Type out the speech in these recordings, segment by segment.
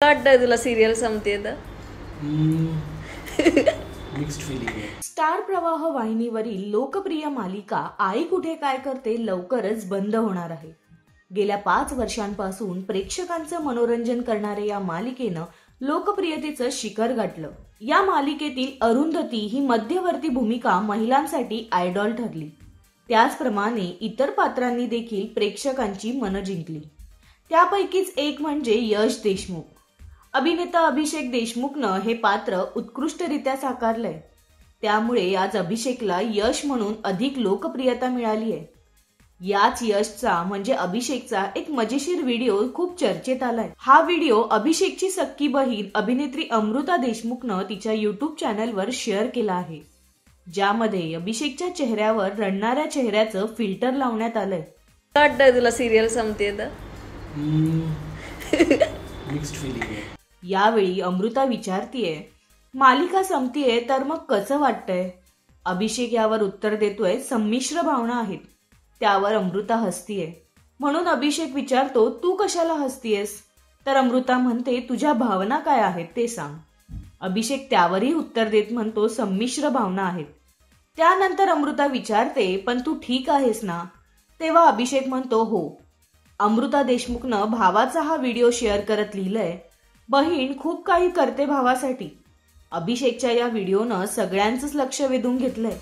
वाटतंय तुला सिरियल संपते तर? मिक्स्ड फीलिंग आहे. स्टार प्रवाह वाहिनीवरील लोकप्रिय मालिका आई कुठे काय करते लवकरच बंद होणार आहे. गेल्या 5 वर्षांपासून प्रेक्षकांचं मनोरंजन करणाऱ्या या मालिकेनं लोकप्रियतेचं शिखर गाठलं. या मालिकेतील अरुंधती ही मध्यवर्ती भूमिका महिलांसाठी आयडॉल ठरली. त्याचप्रमाणे इतर पात्रांनी देखील प्रेक्षकांची मनं जिंकली. त्यापैकीच एक म्हणजे यश देशमुख. अभिनेता अभिषेक देशमुखनं हे पात्र उत्कृष्टरित्या साकारलंय. त्यामुळे आज अभिषेकला यश म्हणून अधिक लोकप्रियता मिळाली आहे. याच यशचा म्हणजे अभिषेकचा एक मजेशीर व्हिडिओ खूप चर्चेत आलाय. हा व्हिडिओ अभिषेकची सख्खी बहीण अभिनेत्री अमृता देशमुखनं तिच्या युट्यूब चॅनलवर शेअर केला आहे. ज्यामध्ये अभिषेकच्या चेहऱ्यावर रडणाऱ्या चेहऱ्याचं फिल्टर लावण्यात आलंय. वाटतंय तुला सिरियल संपते तर? मिक्स्ड फीलिंग आहे. यावेळी अमृता विचारतीये, मालिका संपतीये तर मग कसं वाटतंय? अभिषेक यावर उत्तर देतोय, संमिश्र भावना आहेत. त्यावर अमृता हसतीये. म्हणून अभिषेक विचारतो, तू कशाला हसतीयेस? तर अमृता म्हणते, तुझ्या भावना काय आहेत ते सांग. अभिषेक त्यावरही उत्तर देत म्हणतो, संमिश्र भावना आहेत. त्यानंतर अमृता विचारते, पण तू ठीक आहेस ना? तेव्हा अभिषेक म्हणतो, हो. अमृता देशमुखनं भावाचा हा व्हिडिओ शेअर करत लिहिलंय, बहीण खूप काही करते भावासाठी. अभिषेकच्या या व्हिडिओनं सगळ्यांचंच लक्ष वेधून घेतलंय.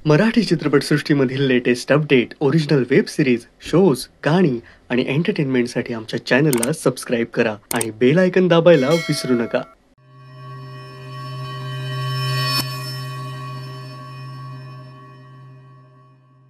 मराठी चित्रपटसृष्टीमधील latest update, original web series, shows, गाणी आणि एंटरटेनमेंटसाठी आमच्या चॅनलला सबस्क्राईब करा आणि बेल आयकॉन दाबायला विसरू नका.